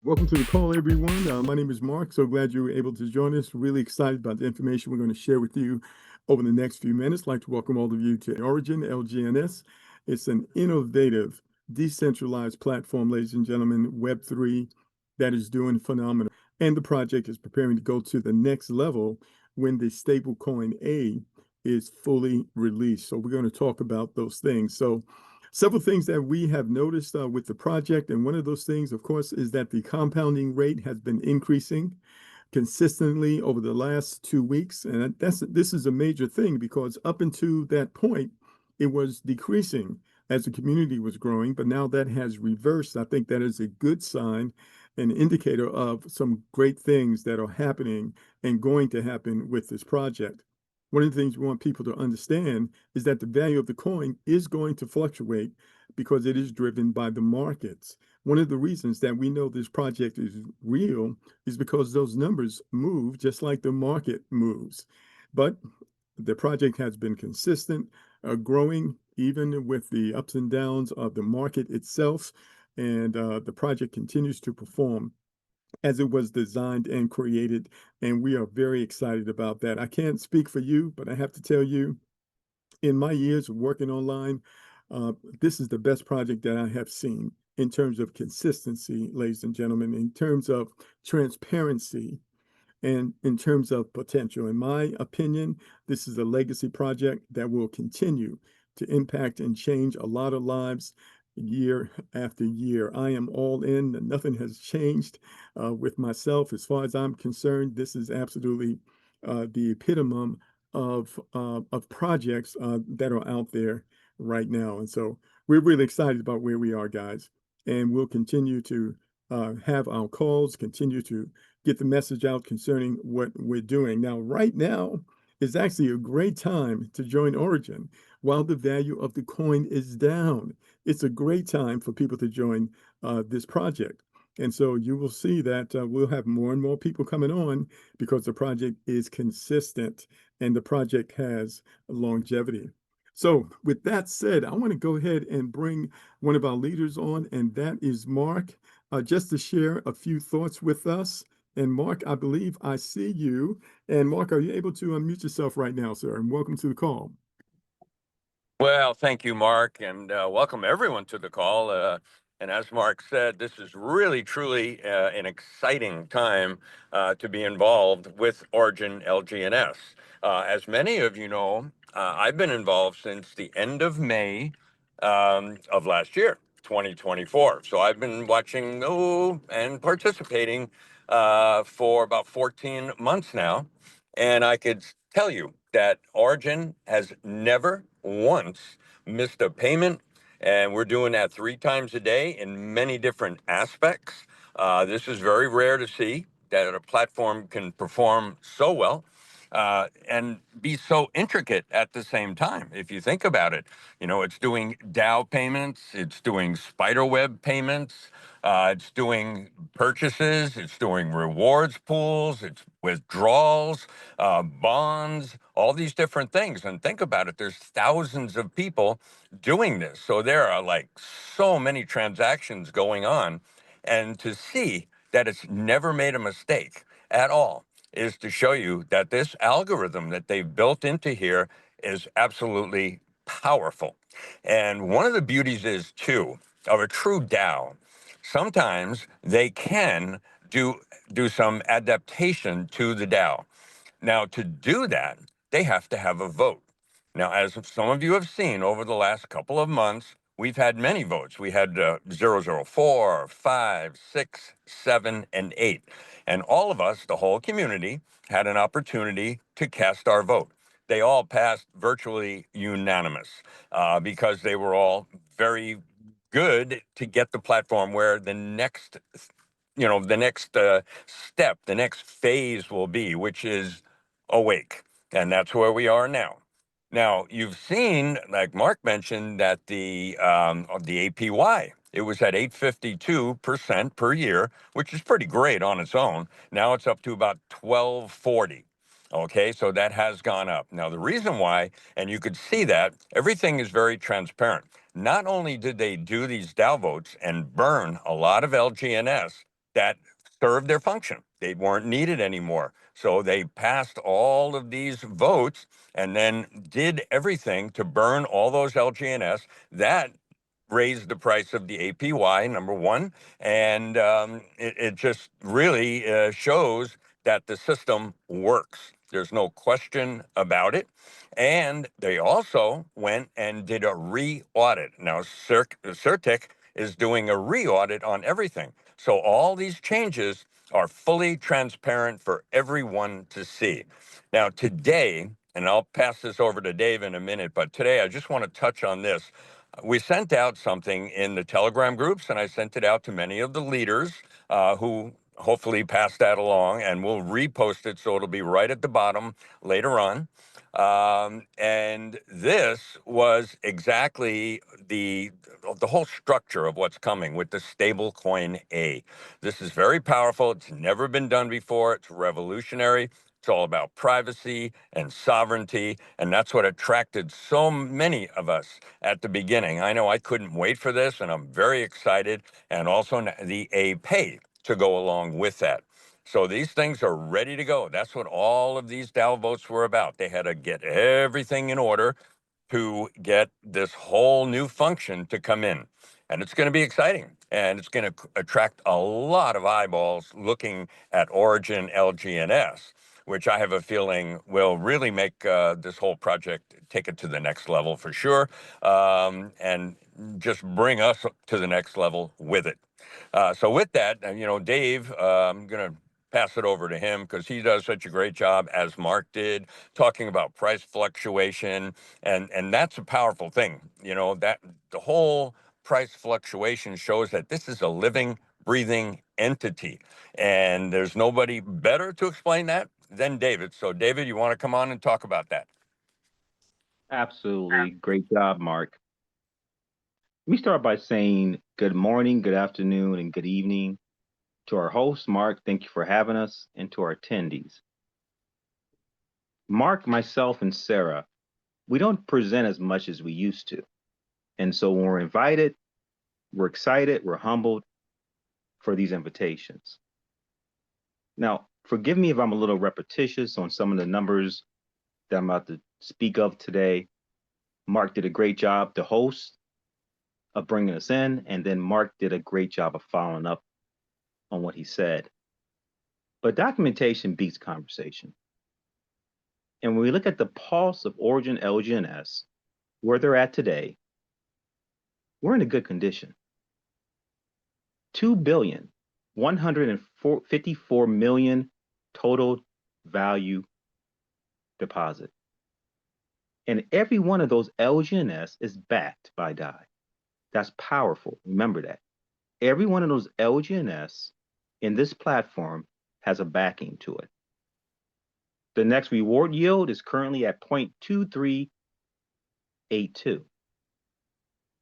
Welcome to the call, everyone. My name is Mark. So glad you were able to join us. Really excited about the information we're going to share with you over the next few minutes. I'd like to welcome all of you to Origin, LGNS. It's an innovative, decentralized platform, ladies and gentlemen, Web3, that is doing phenomenal. And the project is preparing to go to the next level when the stablecoin A is fully released. So we're going to talk about those things. So several things that we have noticed with the project, and one of those things, of course, is that the compounding rate has been increasing consistently over the last 2 weeks, and this is a major thing because up until that point, it was decreasing as the community was growing, but now that has reversed. I think that is a good sign, an indicator of some great things that are happening and going to happen with this project. One of the things we want people to understand is that the value of the coin is going to fluctuate because it is driven by the markets. One of the reasons that we know this project is real is because those numbers move just like the market moves. But the project has been consistent, growing even with the ups and downs of the market itself, and the project continues to perform as it was designed and created, and we are very excited about that. I can't speak for you, but I have to tell you, in my years of working online, this is the best project that I have seen in terms of consistency, ladies and gentlemen, in terms of transparency, and in terms of potential. In my opinion, this is a legacy project that will continue to impact and change a lot of lives year after year. I am all in. Nothing has changed with myself. As far as I'm concerned, this is absolutely the epitome of projects that are out there right now. And so we're really excited about where we are, guys. And we'll continue to have our calls, continue to get the message out concerning what we're doing. Now, right now is actually a great time to join Origin while the value of the coin is down. It's a great time for people to join this project. And so you will see that we'll have more and more people coming on because the project is consistent and the project has longevity. So with that said, I want to go ahead and bring one of our leaders on, and that is Mark, just to share a few thoughts with us. And Mark, I believe I see you. And Mark, are you able to unmute yourself right now, sir? And welcome to the call. Well, thank you, Mark, and welcome everyone to the call. And as Mark said, this is really, truly an exciting time to be involved with Origin LGNS. As many of you know, I've been involved since the end of May of last year, 2024. So I've been watching and participating for about 14 months now. And I could tell you that Origin has never once missed a payment, and we're doing that 3 times a day in many different aspects. This is very rare to see that a platform can perform so well and be so intricate at the same time. If you think about it, you know, it's doing DAO payments, it's doing spiderweb payments, it's doing purchases, it's doing rewards pools, it's withdrawals, bonds, all these different things. And think about it, there's thousands of people doing this. So there are like so many transactions going on. And to see that it's never made a mistake at all is to show you that this algorithm that they've built into here is absolutely powerful. And one of the beauties is, too, of a true DAO, sometimes they can do some adaptation to the DAO. Now, to do that, they have to have a vote. Now, as some of you have seen over the last couple of months, we've had many votes. We had 004, 5, 6, 7, and 8. And all of us, the whole community, had an opportunity to cast our vote. They all passed virtually unanimous because they were all very good to get the platform where the next, step, the next phase will be, which is awake. And that's where we are now. Now, you've seen, like Mark mentioned, that of the APY, it was at 852% per year, which is pretty great on its own. Now it's up to about 1240. Okay, so that has gone up. Now, the reason why, and you could see that, everything is very transparent. Not only did they do these DAO votes and burn a lot of LGNS, that served their function. They weren't needed anymore. So they passed all of these votes and then did everything to burn all those LGNS. That raised the price of the APY, number one. And it just really shows that the system works. There's no question about it. And they also went and did a re-audit. Now, CerTech is doing a re-audit on everything. So all these changes are fully transparent for everyone to see. Now, today, and I'll pass this over to Dave in a minute, but today I just want to touch on this. We sent out something in the Telegram groups, and I sent it out to many of the leaders who hopefully pass that along, and we'll repost it so it'll be right at the bottom later on. And this was exactly the whole structure of what's coming with the stable coin A. This is very powerful. It's never been done before. It's revolutionary. It's all about privacy and sovereignty, and that's what attracted so many of us at the beginning. I know I couldn't wait for this, and I'm very excited, and also the A pay to go along with that. So these things are ready to go. That's what all of these DAO votes were about. They had to get everything in order to get this whole new function to come in. And it's going to be exciting. And it's going to attract a lot of eyeballs looking at Origin LGNS, which I have a feeling will really make this whole project take it to the next level for sure, and just bring us to the next level with it. So with that, Dave, I'm going to pass it over to him because he does such a great job, as Mark did, talking about price fluctuation. And that's a powerful thing, that the whole price fluctuation shows that this is a living, breathing entity. And there's nobody better to explain that than David. So David, you want to come on and talk about that? Absolutely. Great job, Mark. Let me start by saying good morning, good afternoon, and good evening to our host, Mark. Thank you for having us, and to our attendees. Mark, myself, and Sarah, we don't present as much as we used to. And so when we're invited, we're excited, we're humbled for these invitations. Now, forgive me if I'm a little repetitious on some of the numbers that I'm about to speak of today. Mark did a great job, the host, of bringing us in, and then Mark did a great job of following up on what he said. But documentation beats conversation. And when we look at the pulse of Origin LGNS, where they're at today, we're in a good condition. 2,154,000,000 total value deposit. And every one of those LGNS is backed by DAI. That's powerful. Remember that. Every one of those LGNS in this platform has a backing to it. The next reward yield is currently at 0.2382.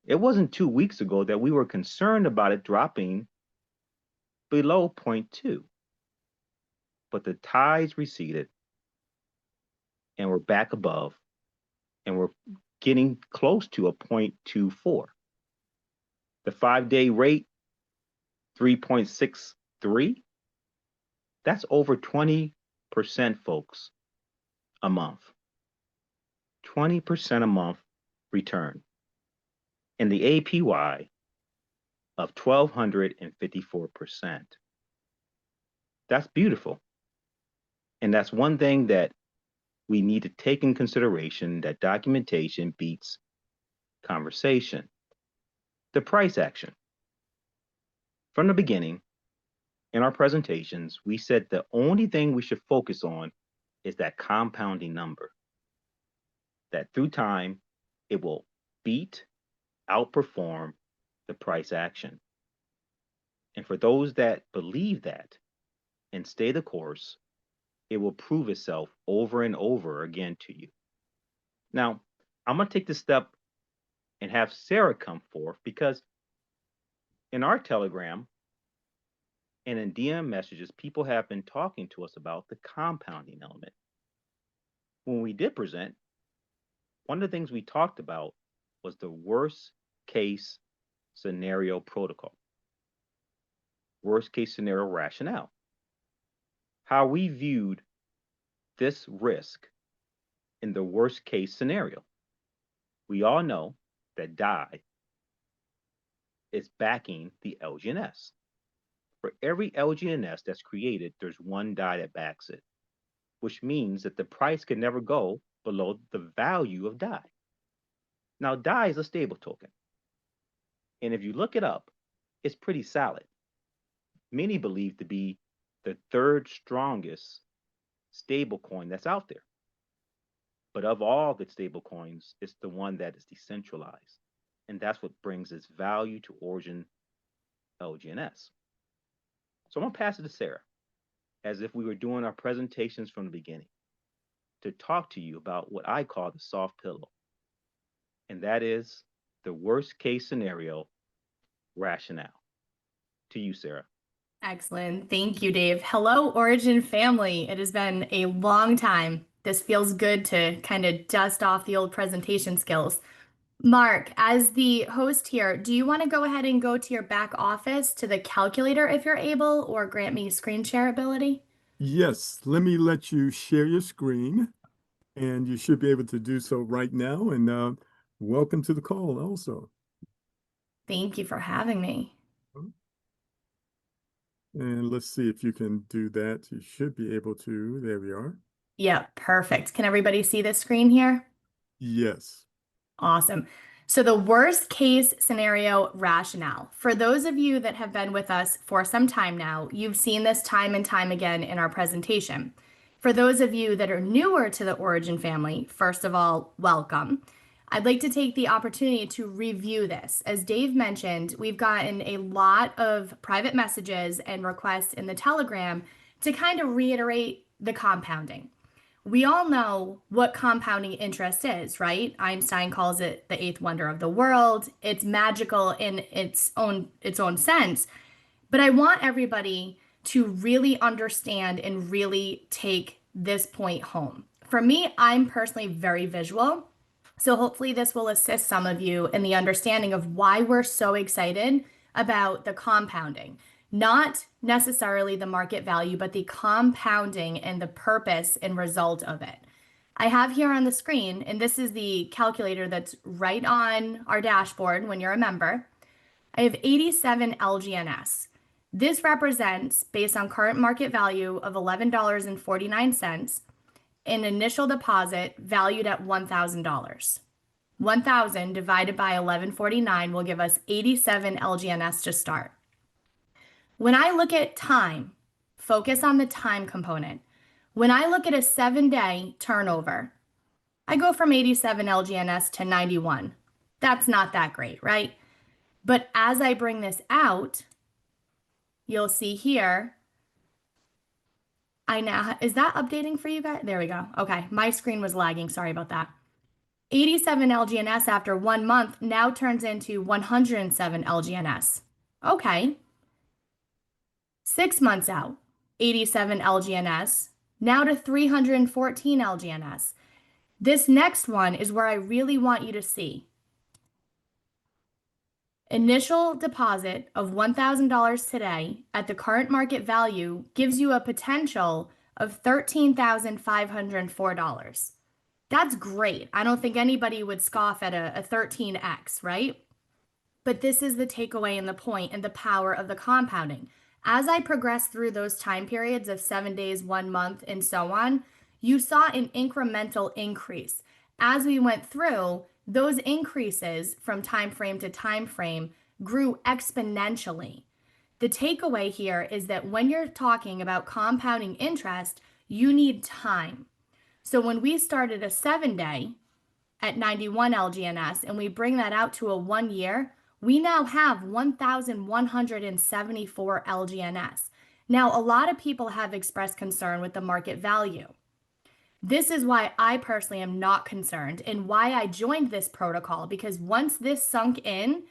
It wasn't 2 weeks ago that we were concerned about it dropping below 0.2. But the tides receded and we're back above, and we're getting close to a 0.24. The 5-day rate, 3.63. That's over 20%, folks, a month. 20% a month return. And the APY of 1,254%. That's beautiful. And that's one thing that we need to take in consideration, that documentation beats conversation. The price action. From the beginning, in our presentations, we said the only thing we should focus on is that compounding number. That through time, it will beat, outperform the price action. And for those that believe that and stay the course, it will prove itself over and over again to you. Now, I'm going to take this step and have Sarah come forth, because in our Telegram and in DM messages, people have been talking to us about the compounding element. When we did present, one of the things we talked about was the worst case scenario protocol. worst case scenario rationale. How we viewed this risk in the worst case scenario. We all know that DAI is backing the LGNS. For every LGNS that's created, there's one DAI that backs it, which means that the price can never go below the value of DAI. Now, DAI is a stable token. And if you look it up, it's pretty solid. Many believe to be the third strongest stable coin that's out there. But of all the stable coins, it's the one that is decentralized. And that's what brings its value to Origin LGNS. So I'm going to pass it to Sarah, as if we were doing our presentations from the beginning, to talk to you about what I call the soft pillow. And that is the worst case scenario rationale. To you, Sarah. Excellent. Thank you, Dave. Hello, Origin family. It has been a long time. This feels good to kind of dust off the old presentation skills. Mark, as the host here, do you want to go ahead and go to your back office to the calculator if you're able, or grant me screen share ability? Yes, let me let you share your screen, and you should be able to do so right now. And welcome to the call also. Thank you for having me. And let's see if you can do that. You should be able to. There we are. Yeah, perfect. Can everybody see this screen here? Yes. Awesome. So the worst case scenario rationale. For those of you that have been with us for some time now, you've seen this time and time again in our presentation. For those of you that are newer to the Origin family, first of all, welcome. I'd like to take the opportunity to review this. As Dave mentioned, we've gotten a lot of private messages and requests in the Telegram to kind of reiterate the compounding. We all know what compounding interest is, right? Einstein calls it the eighth wonder of the world. It's magical in its own sense. But I want everybody to really understand and really take this point home. For me, I'm personally very visual. So hopefully this will assist some of you in the understanding of why we're so excited about the compounding. Not necessarily the market value, but the compounding and the purpose and result of it. I have here on the screen, and this is the calculator that's right on our dashboard when you're a member. I have 87 LGNS. This represents, based on current market value of $11.49, an initial deposit valued at $1,000. 1,000 divided by 1149 will give us 87 LGNS to start. When I look at time, focus on the time component. When I look at a 7-day turnover, I go from 87 LGNS to 91. That's not that great, right? But as I bring this out, you'll see here, is that updating for you guys? There we go. Okay, my screen was lagging. Sorry about that. 87 LGNS after 1 month now turns into 107 LGNS. Okay. 6 months out, 87 LGNS, now to 314 LGNS. This next one is where I really want you to see. Initial deposit of $1,000 today at the current market value gives you a potential of $13,504. That's great. I don't think anybody would scoff at a 13x, right? But this is the takeaway and the point and the power of the compounding. As I progressed through those time periods of 7 days, 1 month, and so on, you saw an incremental increase. As we went through, those increases from time frame to time frame grew exponentially. The takeaway here is that when you're talking about compounding interest, you need time. So when we started a 7-day at 91 LGNS and we bring that out to a 1 year, we now have 1,174 LGNS. Now, a lot of people have expressed concern with the market value. This is why I personally am not concerned and why I joined this protocol, because once this sunk in,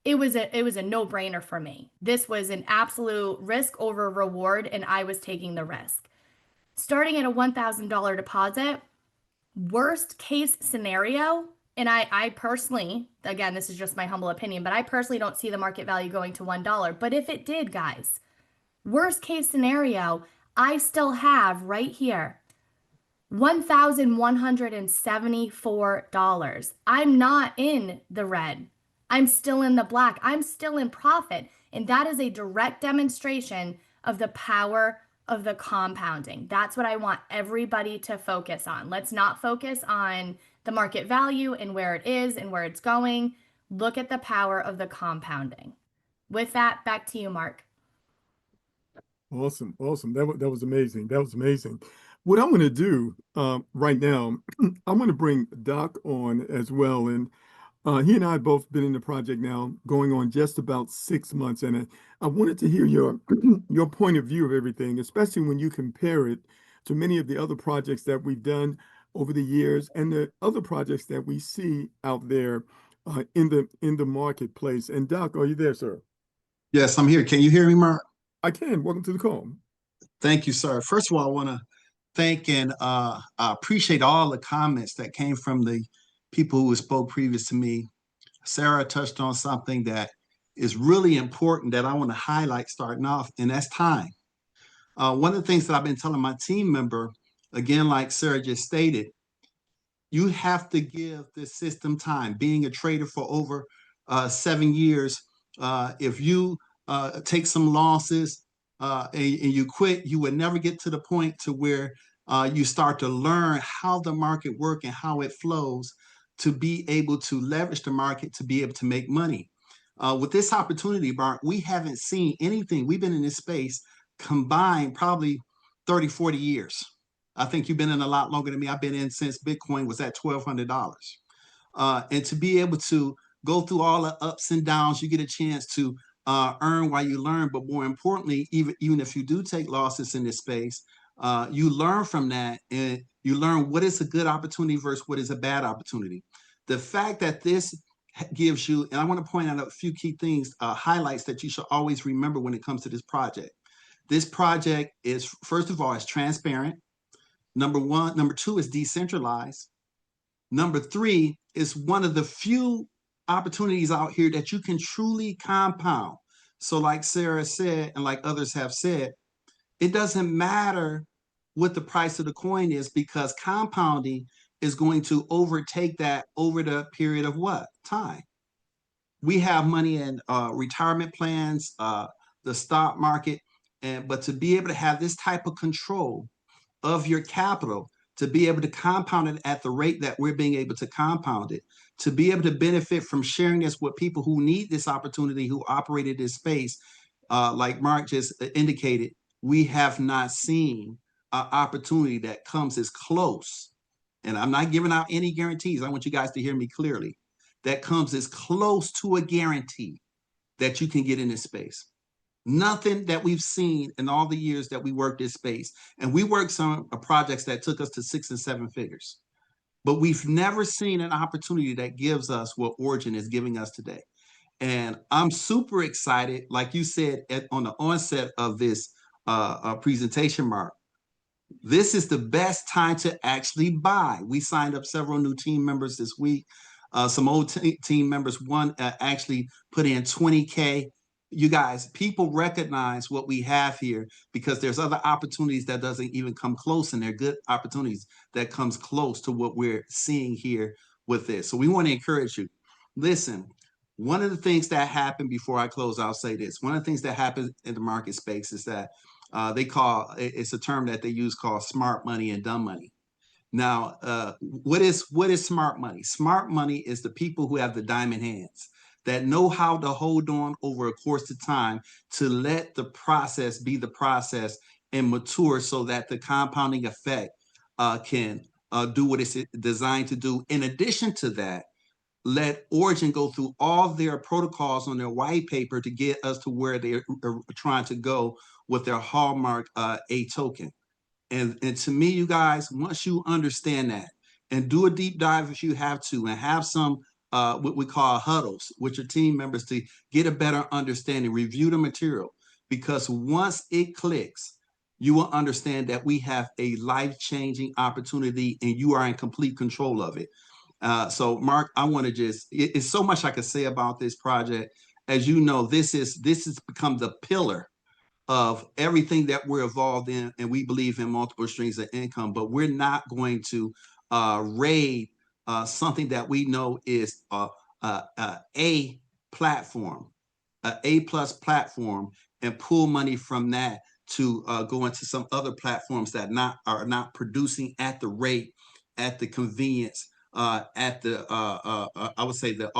it was a no-brainer for me. This was an absolute risk over reward, and I was taking the risk. Starting at a $1,000 deposit, worst case scenario, and I personally, again, this is just my humble opinion, but I personally don't see the market value going to $1. But if it did, guys, Worst case scenario, I still have right here $1,174. I'm not in the red. I'm still in the black. I'm still in profit. And that is a direct demonstration of the power of the compounding. That's what I want everybody to focus on. Let's not focus on the market value and where it is and where it's going. Look at the power of the compounding. With that, back to you, Mark. Awesome, awesome. That was amazing. That was amazing. What I'm going to do right now, I'm going to bring Doc on as well, and he and I have both been in the project now, going on just about 6 months, and I wanted to hear your your point of view of everything, especially when you compare it to many of the other projects that we've done over the years and the other projects that we see out there in the marketplace. And Doc, are you there, sir? Yes, I'm here. Can you hear me, Mark? I can. Welcome to the call. Thank you, sir. First of all, I want to thank and I appreciate all the comments that came from the people who spoke previous to me. Sarah touched on something that is really important that I want to highlight starting off, and that's time. One of the things that I've been telling my team member, again, like Sarah just stated, you have to give this system time. Being a trader for over 7 years, if you take some losses and you quit, you would never get to the point to where you start to learn how the market works and how it flows to be able to leverage the market to be able to make money. With this opportunity, Bart, we haven't seen anything. We've been in this space combined probably 30, 40 years. I think you've been in a lot longer than me. I've been in since Bitcoin was at $1,200. And to be able to go through all the ups and downs, you get a chance to earn while you learn. But more importantly, even if you do take losses in this space, you learn from that and you learn what is a good opportunity versus what is a bad opportunity. The fact that this gives you, and I want to point out a few key things, highlights that you should always remember when it comes to this project. This project is, first of all, it's transparent. Number one. Number two is decentralized. Number three is one of the few opportunities out here that you can truly compound. So like Sarah said, and like others have said, it doesn't matter what the price of the coin is because compounding is going to overtake that over the period of what? Time. We have money in retirement plans, the stock market, but to be able to have this type of control of your capital, to be able to compound it at the rate that we're being able to compound it, to be able to benefit from sharing this with people who need this opportunity, who operated this space, like Mark just indicated, we have not seen an opportunity that comes as close. And I'm not giving out any guarantees. I want you guys to hear me clearly. That comes as close to a guarantee that you can get in this space. Nothing that we've seen in all the years that we worked this space. And we worked some projects that took us to 6 and 7 figures. But we've never seen an opportunity that gives us what Origin is giving us today. And I'm super excited, like you said on the onset of this presentation, Mark. This is the best time to actually buy. We signed up several new team members this week. Some old team members, one actually put in 20K. You guys, people recognize what we have here because there's other opportunities that doesn't even come close, and they're good opportunities that comes close to what we're seeing here with this. So we want to encourage you. Listen, one of the things that happened before I close, I'll say this. One of the things that happened in the market space is that it's a term that they use called smart money and dumb money. Now, what is smart money? Smart money is the people who have the diamond hands, that know how to hold on over a course of time to let the process be the process and mature so that the compounding effect can do what it's designed to do. In addition to that, let Origin go through all their protocols on their white paper to get us to where they're trying to go with their hallmark A token. And to me, you guys, once you understand that and do a deep dive if you have to, and have some what we call huddles with your team members to get a better understanding, review the material, because once it clicks, you will understand that we have a life-changing opportunity and you are in complete control of it. So Mark, I want to it's so much I could say about this project. As you know, this has become the pillar of everything that we're involved in, and we believe in multiple streams of income, but we're not going to raid something that we know is a platform, A plus platform, and pull money from that to go into some other platforms that are not producing at the rate, at the convenience, at the I would say the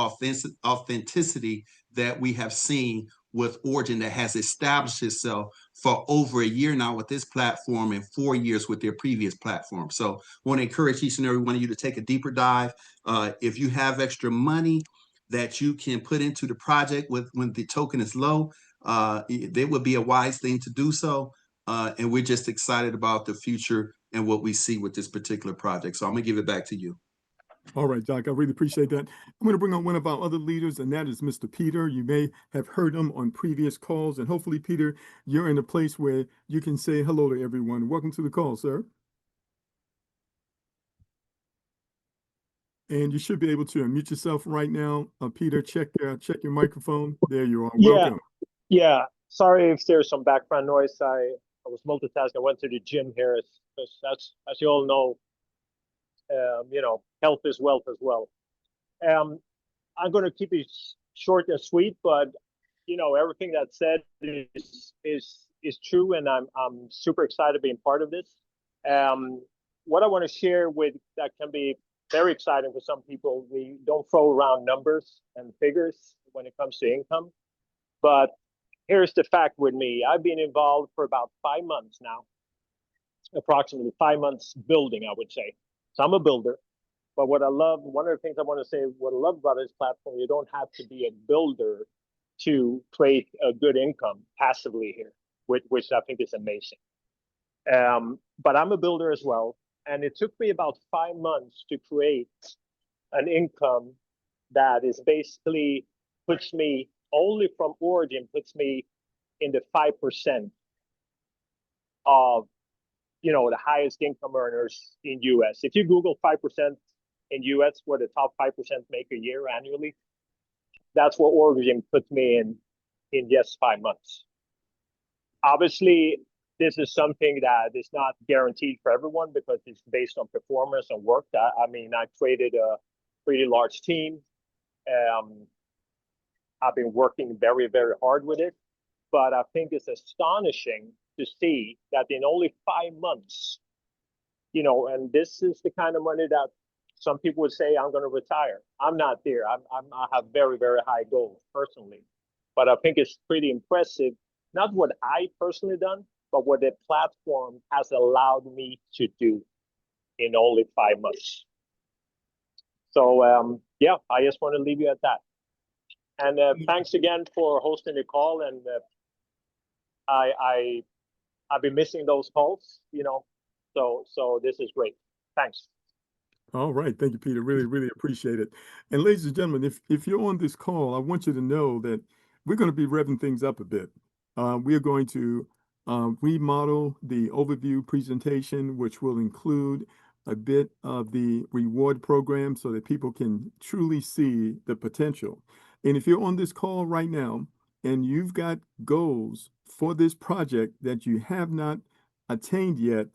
authenticity that we have seen with Origin, that has established itself for over a year now with this platform and 4 years with their previous platform. So I want to encourage each and every one of you to take a deeper dive. If you have extra money that you can put into the project when the token is low, it would be a wise thing to do so. And we're just excited about the future and what we see with this particular project. So I'm going to give it back to you. All right, Doc, I really appreciate that. I'm going to bring on one of our other leaders, and that is Mr. Peter. You may have heard him on previous calls, and hopefully, Peter, you're in a place where you can say hello to everyone. Welcome to the call, sir. And you should be able to unmute yourself right now. Peter, check your microphone. There you are. Welcome. Yeah. Sorry if there's some background noise. I was multitasking. I went to the gym here. As you all know, health is wealth as well. I'm going to keep it short and sweet, but everything that's said is true, and I'm super excited being part of this. What I want to share with that can be very exciting for some people. We don't throw around numbers and figures when it comes to income, but here's the fact with me. I've been involved for about 5 months now, approximately 5 months building, I would say. So I'm a builder, but one of the things I want to say, what I love about this platform, you don't have to be a builder to create a good income passively here, which I think is amazing. But I'm a builder as well. And it took me about 5 months to create an income that is basically puts me only from Origin, puts me in the 5% of the highest income earners in US. If you Google 5% in US, what the top 5% make a year annually, that's where Origin puts me in just 5 months. Obviously, this is something that is not guaranteed for everyone because it's based on performance and work. I created a pretty large team. I've been working very, very hard with it, but I think it's astonishing to see that in only 5 months, and this is the kind of money that some people would say, I'm going to retire. I'm not there. I have very, very high goals personally, but I think it's pretty impressive. Not what I personally done, but what the platform has allowed me to do in only 5 months. So I just want to leave you at that. And thanks again for hosting the call. And I've been missing those calls, so this is great. Thanks. All right. Thank you, Peter. Really, really appreciate it. And ladies and gentlemen, if you're on this call, I want you to know that we're going to be revving things up a bit. We are going to remodel the overview presentation, which will include a bit of the reward program so that people can truly see the potential. And if you're on this call right now and you've got goals for this project that you have not attained yet,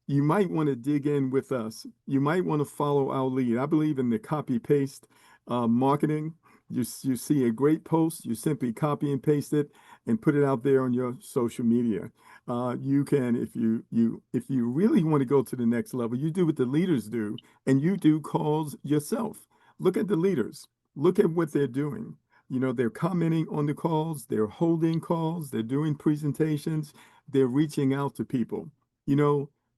you might want to dig in with us. You might want to follow our lead. I believe in the copy paste marketing. You see a great post, you simply copy and paste it and put it out there on your social media. You can, if you really want to go to the next level, you do what the leaders do, and you do calls yourself. Look at the leaders. Look at what they're doing. They're commenting on the calls, they're holding calls, they're doing presentations, they're reaching out to people.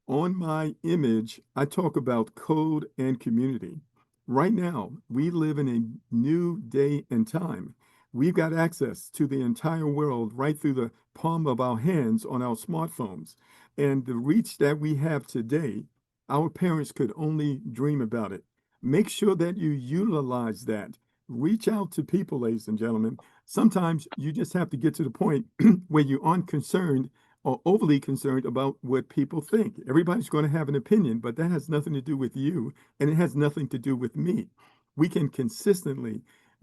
On my image, I talk about code and community. Right now, we live in a new day and time. We've got access to the entire world right through the palm of our hands on our smartphones. And the reach that we have today, our parents could only dream about it. Make sure that you utilize that. Reach out to people, ladies and gentlemen. Sometimes you just have to get to the point where you aren't concerned or overly concerned about what people think. Everybody's going to have an opinion, but that has nothing to do with you, and it has nothing to do with me. We can consistently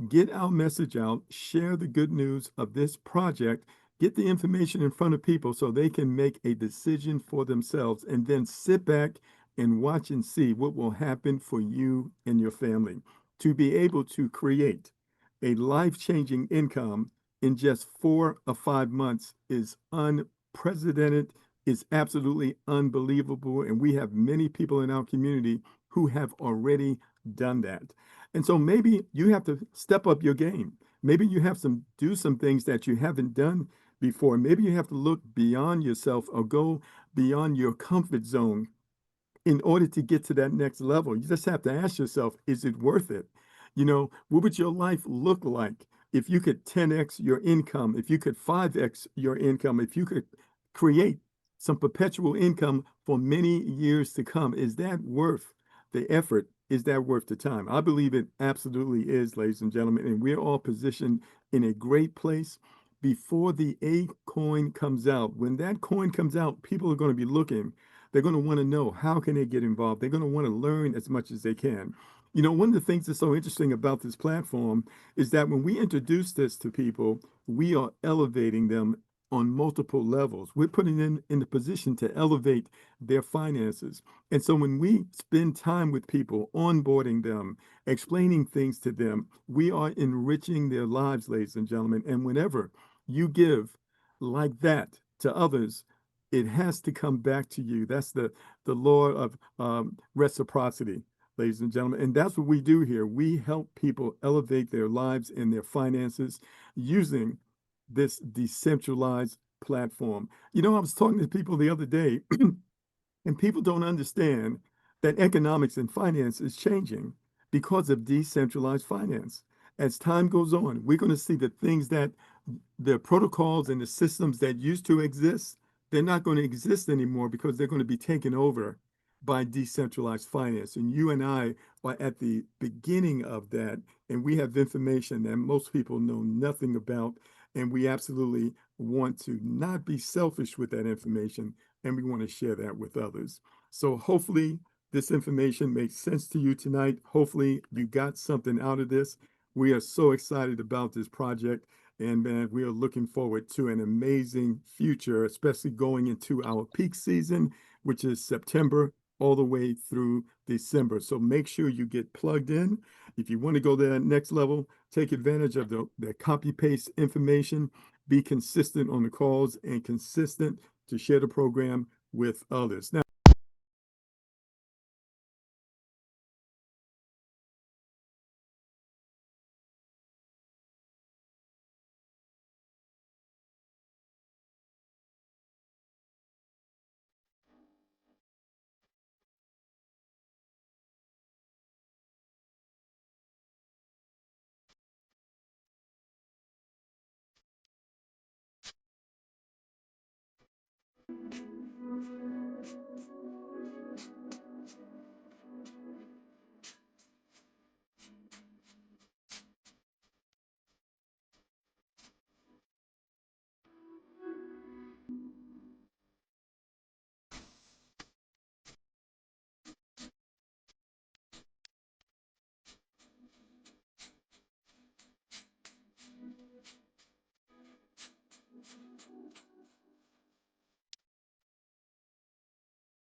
get our message out, share the good news of this project, get the information in front of people so they can make a decision for themselves, and then sit back and watch and see what will happen for you and your family. To be able to create a life-changing income in just 4 or 5 months is unprecedented, is absolutely unbelievable. And we have many people in our community who have already done that. And so maybe you have to step up your game. Maybe you have to do some things that you haven't done before. Maybe you have to look beyond yourself or go beyond your comfort zone in order to get to that next level. You just have to ask yourself, is it worth it? What would your life look like if you could 10x your income, if you could 5x your income, if you could create some perpetual income for many years to come? Is that worth the effort? Is that worth the time? I believe it absolutely is, ladies and gentlemen, and we're all positioned in a great place. Before the A coin comes out, when that coin comes out, people are going to be looking. They're going to want to know, how can they get involved? They're going to want to learn as much as they can. One of the things that's so interesting about this platform is that when we introduce this to people, we are elevating them on multiple levels. We're putting them in the position to elevate their finances. And so when we spend time with people, onboarding them, explaining things to them, we are enriching their lives, ladies and gentlemen. And whenever you give like that to others, it has to come back to you. That's the law of reciprocity, ladies and gentlemen. And that's what we do here. We help people elevate their lives and their finances using this decentralized platform. I was talking to people the other day, and people don't understand that economics and finance is changing because of decentralized finance. As time goes on, we're going to see the things that the protocols and the systems that used to exist, they're not going to exist anymore because they're going to be taken over by decentralized finance. And you and I are at the beginning of that, and we have information that most people know nothing about. And we absolutely want to not be selfish with that information, and we want to share that with others. So hopefully this information makes sense to you tonight. Hopefully you got something out of this. We are so excited about this project, and man, we are looking forward to an amazing future, especially going into our peak season, which is September all the way through December. So make sure you get plugged in. If you want to go to that next level, take advantage of the copy paste information, be consistent on the calls, and consistent to share the program with others. Now,